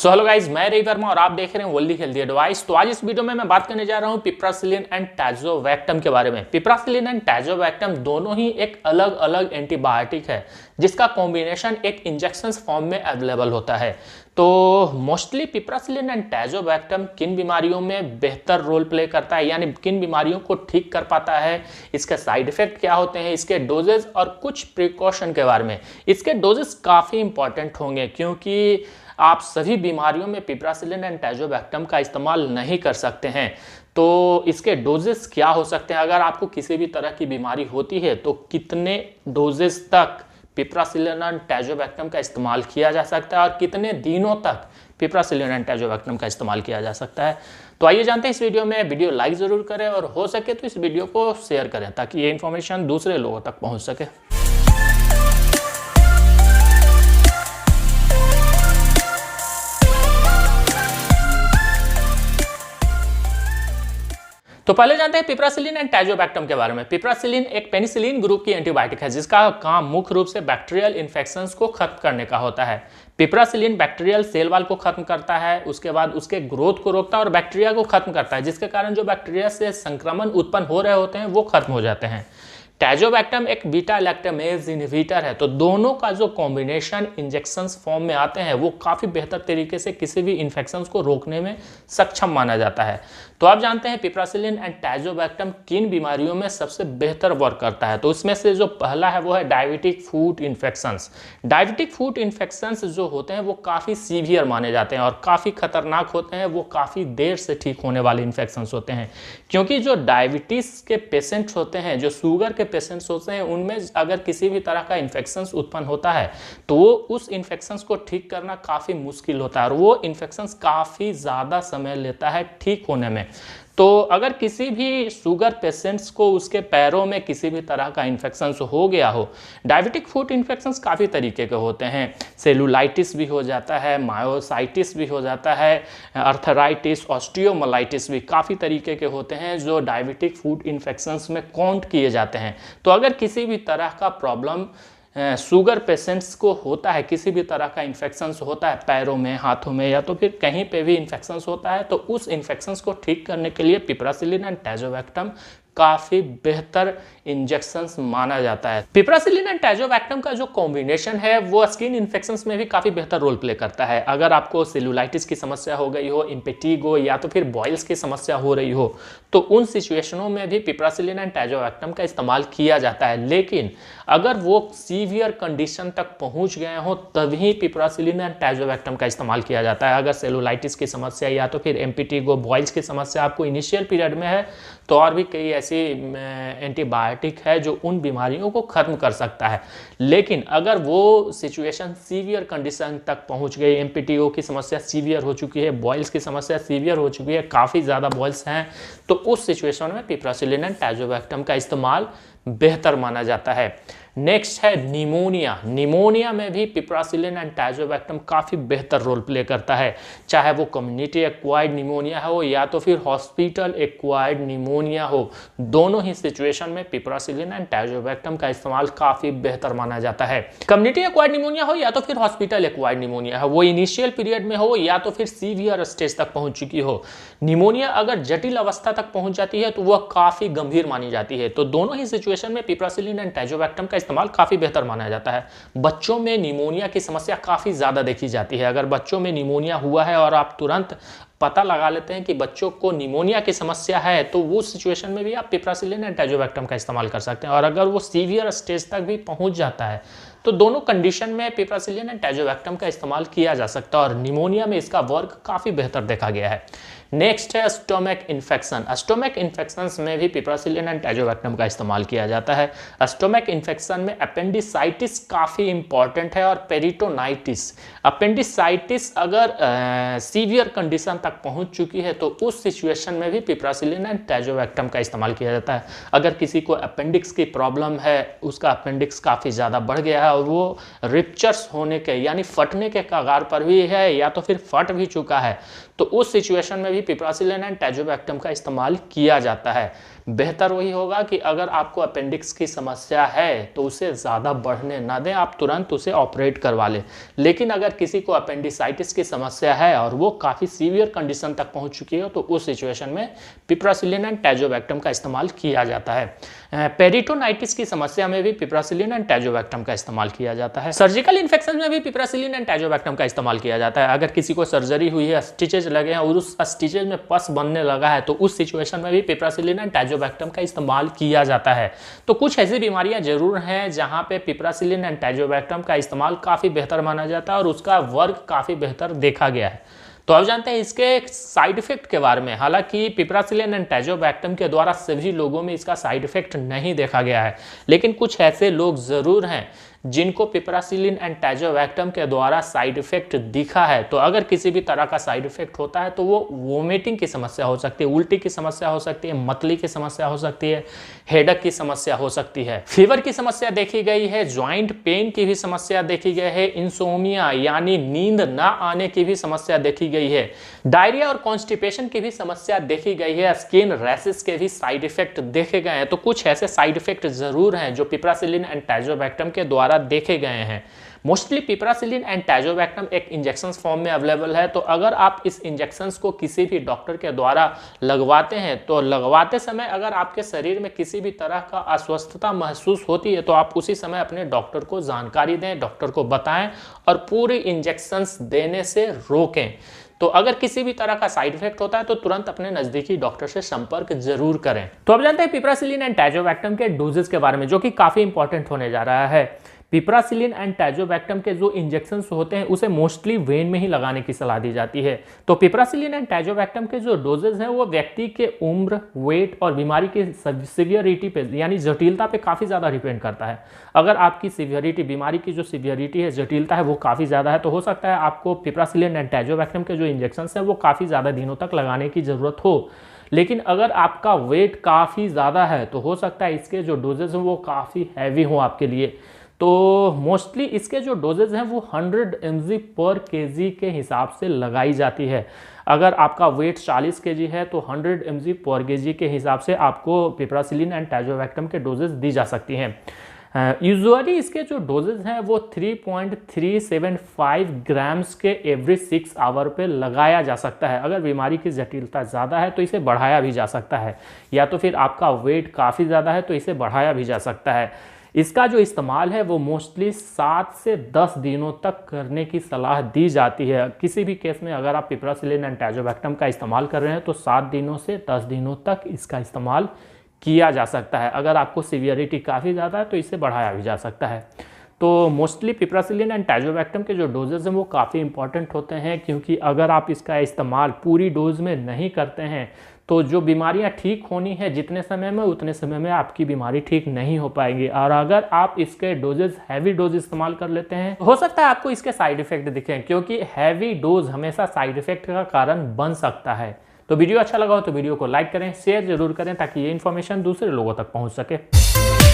Hello guys, मैं रवि वर्मा और आप देख रहे हैं वर्ल्ड हेल्दी एडवाइस। तो आज इस वीडियो में मैं बात करने जा रहा हूं पिप्रासिलिन एंड टैजोवैक्टम के बारे में। पिप्रासिलिन एंड टैजोवैक्टम दोनों ही एक अलग अलग एंटीबायोटिक है जिसका कॉम्बिनेशन एक इंजेक्शन फॉर्म में अवेलेबल होता है। तो मोस्टली पिप्रासिलिन एंड टैजोवैक्टम किन बीमारियों में बेहतर रोल प्ले करता है, यानी किन बीमारियों को ठीक कर पाता है, इसके साइड इफेक्ट क्या होते हैं, इसके डोजेज और कुछ प्रिकॉशन के बारे में। इसके डोजेस काफ़ी इंपॉर्टेंट होंगे क्योंकि आप सभी बीमारियों में पिप्रासिलिन एंड टैजोवैक्टम का इस्तेमाल नहीं कर सकते हैं। तो इसके डोजेस क्या हो सकते हैं, अगर आपको किसी भी तरह की बीमारी होती है तो कितने डोजेस तक पिप्रासिलिन एंड टैजोवैक्टम का इस्तेमाल किया जा सकता है और कितने दिनों तक पिप्रासिलिन एंड टैजोवैक्टम का इस्तेमाल किया जा सकता है। तो आइए जानते हैं इस वीडियो में। वीडियो लाइक ज़रूर करें और हो सके तो इस वीडियो को शेयर करें ताकि ये इन्फॉर्मेशन दूसरे लोगों तक पहुँच सके। तो पहले जानते हैं पिप्रासिलिन एंड टैजोवैक्टम के बारे में। पिप्रासिलिन एक पेनिसिलिन ग्रुप की एंटीबायोटिक है जिसका काम मुख्य रूप से बैक्टीरियल इन्फेक्शंस को खत्म करने का होता है। पिप्रासिलिन बैक्टीरियल सेल वॉल को खत्म करता है, उसके बाद उसके ग्रोथ को रोकता है और बैक्टीरिया को खत्म करता है, जिसके कारण जो बैक्टीरिया से संक्रमण उत्पन्न हो रहे होते हैं वो खत्म हो जाते हैं। टैजोवैक्टम एक बीटा लैक्टामेज इनहिबिटर है। तो दोनों का जो कॉम्बिनेशन इंजेक्शंस फॉर्म में आते हैं वो काफ़ी बेहतर तरीके से किसी भी इन्फेक्शंस को रोकने में सक्षम माना जाता है। तो आप जानते हैं पिप्रासिलिन एंड टैजोवैक्टम किन बीमारियों में सबसे बेहतर वर्क करता है। तो उसमें से जो पहला है वो है diabetic food infections. Diabetic food infections जो होते हैं वो काफ़ी सीवियर माने जाते हैं और काफ़ी खतरनाक होते हैं। वो काफ़ी देर से ठीक होने वाले इन्फेक्शंस होते हैं क्योंकि जो डायबिटीज़ के पेशेंट्स होते हैं, जो शुगर के पेशेंट्स होते हैं, उनमें अगर किसी भी तरह का इन्फेक्शन उत्पन्न होता है तो वो उस इन्फेक्शन को ठीक करना काफ़ी मुश्किल होता है और वो इन्फेक्शन काफ़ी ज़्यादा समय लेता है ठीक होने में। तो अगर किसी भी शुगर पेशेंट्स को उसके पैरों में किसी भी तरह का इन्फेक्शन हो गया हो, डायबिटिक फूट इन्फेक्शंस काफ़ी तरीके के होते हैं। सेलुलाइटिस भी हो जाता है, मायोसाइटिस भी हो जाता है, अर्थराइटिस, ऑस्टियोमलाइटिस भी काफ़ी तरीके के होते हैं जो डायबिटिक फूट इन्फेक्शंस में काउंट किए जाते हैं। तो अगर किसी भी तरह का प्रॉब्लम शुगर पेशेंट्स को होता है, किसी भी तरह का इन्फेक्शन होता है पैरों में, हाथों में या तो फिर कहीं पे भी इन्फेक्शन होता है, तो उस इन्फेक्शन को ठीक करने के लिए पिप्रासिलिन एंड टैजोवैक्टम काफ़ी बेहतर इंजेक्शंस माना जाता है। पिप्रासिलिन एंड टैजोवैक्टम का जो कॉम्बिनेशन है वो स्किन इन्फेक्शंस में भी काफ़ी बेहतर रोल प्ले करता है। अगर आपको सेलुलाइटिस की समस्या हो गई हो, इम्पेटिगो या तो फिर बॉयल्स की समस्या हो रही हो, तो उन सिचुएशनों में भी पिप्रासिलिन एंड टैजोवैक्टम का इस्तेमाल किया जाता है। लेकिन अगर वो सीवियर कंडीशन तक पहुंच गए हो तभी पिप्रासिलिन एंड टैजोवैक्टम का इस्तेमाल किया जाता है। अगर सेलुलाइटिस की समस्या या तो फिर इम्पेटिगो, बॉयल्स की समस्या आपको इनिशियल पीरियड में है तो और भी कई ऐसी एंटीबायोटिक है जो उन बीमारियों को खत्म कर सकता है। लेकिन अगर वो सिचुएशन सीवियर कंडीशन तक पहुंच गई, एमपीटीओ की समस्या सीवियर हो चुकी है, बॉयल्स की समस्या सीवियर हो चुकी है, काफ़ी ज़्यादा बॉयल्स हैं, तो उस सिचुएशन में पिप्रासिलिन एंड टैजोवैक्टम का इस्तेमाल बेहतर माना जाता है। नेक्स्ट है निमोनिया। निमोनिया में भी पिप्रासिलिन एंड टैजोवैक्टम काफ़ी बेहतर रोल प्ले करता है, चाहे वो कम्युनिटी एक्वायर्ड निमोनिया हो या तो फिर हॉस्पिटल एक्वायर्ड निमोनिया हो। दोनों ही सिचुएशन में पिप्रासिलिन एंड टैजोवैक्टम का इस्तेमाल काफ़ी बेहतर माना जाता है। कम्युनिटी एक्वायर्ड निमोनिया हो या तो फिर हॉस्पिटल एक्वायर्ड निमोनिया हो, वो इनिशियल पीरियड में हो या तो फिर सीवियर स्टेज तक पहुँच चुकी हो। निमोनिया अगर जटिल अवस्था तक पहुँच जाती है तो वह काफ़ी गंभीर मानी जाती है। तो दोनों ही सिचुएशन में पिप्रासिलिन एंड टैजोवैक्टम का इस्तेमाल काफ़ी बेहतर माना जाता है। बच्चों में निमोनिया की समस्या काफ़ी ज़्यादा देखी जाती है। अगर बच्चों में निमोनिया हुआ है और आप तुरंत पता लगा लेते हैं कि बच्चों को निमोनिया की समस्या है तो वो सिचुएशन में भी आप पिप्रासिलिन एंड टैजोवैक्टम का इस्तेमाल कर सकते हैं। और अगर वो सीवियर स्टेज तक भी पहुंच जाता है तो दोनों कंडीशन में पिप्रासिलिन एंड टैजोवैक्टम का इस्तेमाल किया जा सकता है और निमोनिया में इसका वर्क काफ़ी बेहतर देखा गया है। नेक्स्ट है स्टोमक इन्फेक्शन। स्टोमक इन्फेक्शंस में भी पिप्रासिलिन एंड टैजोवैक्टम का इस्तेमाल किया जाता है। स्टोमक इन्फेक्शन में अपेंडिसाइटिस काफ़ी इंपॉर्टेंट है और पेरिटोनाइटिस। अपेंडिसाइटिस अगर सीवियर कंडीशन तक तक पहुंच चुकी है, तो उस सिचुएशन में भी पिप्रासिलिन एंड टैजोवैक्टम का इस्तेमाल किया जाता है। अगर किसी को अपेंडिक्स की प्रॉब्लम है, उसका अपेंडिक्स काफ़ी ज़्यादा बढ़ गया है और वो रिप्चर्स होने के यानी फटने के कगार पर भी है या तो फिर फट भी चुका है, तो उस सिचुएशन में भी पिप्रासिलिन एंड टैजोवैक्टम का इस्तेमाल किया जाता है। बेहतर वही होगा कि अगर आपको अपेंडिक्स की समस्या है तो उसे ज़्यादा बढ़ने ना दें, आप तुरंत उसे ऑपरेट करवा लें। लेकिन अगर किसी को अपेंडिसाइटिस की समस्या है और वो काफ़ी सीवियर कंडीशन तक पहुंच चुकी है, तो उस सिचुएशन में पिप्रासिलिन एंड टैजोवैक्टम का इस्तेमाल किया जाता है। पेरिटोनाइटिस की समस्या में भी पिप्रासिलिन एंड टैजोवैक्टम का इस्तेमाल किया जाता है। सर्जिकल इन्फेक्शन में भी पिप्रासिलिन एंड टैजोवैक्टम का इस्तेमाल किया जाता है। अगर किसी को सर्जरी हुई है, स्टिचेज लगे हैं और उस स्टिचेज में पस बनने लगा है, तो उस सिचुएशन में भी पिप्रासिलिन एंड टैजोवैक्टम का इस्तेमाल किया जाता है। तो कुछ ऐसी बीमारियां जरूर हैं जहां पे पिप्रासिलिन एंड टैजोवैक्टम का इस्तेमाल काफ़ी बेहतर माना जाता है और उसका वर्क काफ़ी बेहतर देखा गया है। तो अब जानते हैं इसके साइड इफेक्ट के बारे में। हालांकि पिप्रासिलिन एंड टैजोवैक्टम के द्वारा सभी लोगों में इसका साइड इफेक्ट नहीं देखा गया है, लेकिन कुछ ऐसे लोग जरूर हैं जिनको पिप्रासिलिन एंड टैजोवैक्टम के द्वारा साइड इफेक्ट दिखा है। तो अगर किसी भी तरह का साइड इफेक्ट होता है तो वो वोमिटिंग की समस्या हो सकती है, उल्टी की समस्या हो सकती है, मतली की समस्या हो सकती है, हेडक की समस्या हो सकती है, फीवर की समस्या देखी गई है, ज्वाइंट पेन की भी समस्या देखी गई है, इंसोमिया यानी नींद ना आने की भी समस्या देखी गई है, डायरिया और कॉन्स्टिपेशन की भी समस्या देखी गई है, स्किन रैशेस के भी साइड इफेक्ट देखे गए हैं। तो कुछ ऐसे साइड इफेक्ट जरूर हैं जो पिप्रासिलिन एंड टैजोवैक्टम के द्वारा देखे गए हैं। मोस्टली पिप्रासिलिन एंड टैजोवैक्टम एक इंजेक्शन फॉर्म में अवेलेबल है। तो अगर आप इस इंजेक्शंस को किसी भी डॉक्टर के द्वारा लगवाते हैं, तो लगवाते समय अगर आपके शरीर में किसी भी तरह का अस्वस्थता महसूस होती है, तो आप उसी समय अपने डॉक्टर को जानकारी दें, डॉक्टर को बताएं और पूरी इंजेक्शंस देने से रोकें। तो अगर किसी भी तरह का साइड इफेक्ट होता है तो तुरंत अपने नजदीकी डॉक्टर से संपर्क जरूर करें। तो अब जानते हैं पिप्रासिलिन एंड टैजोवैक्टम के डोजेस के बारे में, जो कि काफी इंपॉर्टेंट होने जा रहा है। पिप्रासिलिन एंड टैजोवैक्टम के जो इंजेक्शंस होते हैं उसे मोस्टली वेन में ही लगाने की सलाह दी जाती है। तो पिप्रासिलिन एंड टैजोवैक्टम के जो डोजेज हैं वो व्यक्ति के उम्र, वेट और बीमारी की सीवियरिटी पे यानी जटिलता पे काफ़ी ज़्यादा डिपेंड करता है। अगर आपकी सीवियरिटी, बीमारी की जो सीवियरिटी है, जटिलता है, वो काफ़ी ज़्यादा है, तो हो सकता है आपको पिप्रासिलिन एंड टैजोवैक्टम के जो इंजेक्शंस हैं वो काफ़ी ज़्यादा दिनों तक लगाने की ज़रूरत हो। लेकिन अगर आपका वेट काफ़ी ज़्यादा है तो हो सकता है इसके जो डोजेज हैं वो काफ़ी हैवी हो आपके लिए। तो मोस्टली इसके जो डोजेज हैं वो 100 mg पर केजी के हिसाब से लगाई जाती है। अगर आपका वेट 40 kg है तो 100 mg पर केजी के हिसाब से आपको पिप्रासिलिन एंड टैजोवैक्टम के डोजेज दी जा सकती हैं। यूजुअली इसके जो डोजेज हैं वो 3.375 ग्राम्स के एवरी 6 आवर पे लगाया जा सकता है। अगर बीमारी की जटिलता ज़्यादा है तो इसे बढ़ाया भी जा सकता है, या तो फिर आपका वेट काफ़ी ज़्यादा है तो इसे बढ़ाया भी जा सकता है। इसका जो इस्तेमाल है वो मोस्टली 7 से 10 दिनों तक करने की सलाह दी जाती है। किसी भी केस में अगर आप पिप्रासिलिन एंड टैजोवैक्टम का इस्तेमाल कर रहे हैं तो 7 दिनों से 10 दिनों तक इसका इस्तेमाल किया जा सकता है। अगर आपको सीवियरिटी काफ़ी ज़्यादा है तो इसे बढ़ाया भी जा सकता है। तो मोस्टली पिप्रासिलिन एंड टैजोवैक्टम के जो डोजेज हैं वो काफ़ी इंपॉर्टेंट होते हैं, क्योंकि अगर आप इसका इस्तेमाल पूरी डोज में नहीं करते हैं तो जो बीमारियां ठीक होनी है जितने समय में, उतने समय में आपकी बीमारी ठीक नहीं हो पाएगी। और अगर आप इसके डोजेज हैवी डोज इस्तेमाल कर लेते हैं तो हो सकता है आपको इसके साइड इफेक्ट दिखें, क्योंकि हैवी डोज हमेशा साइड इफेक्ट का कारण बन सकता है। तो वीडियो अच्छा लगा हो तो वीडियो को लाइक करें, शेयर जरूर करें ताकि ये इन्फॉर्मेशन दूसरे लोगों तक पहुंच सके।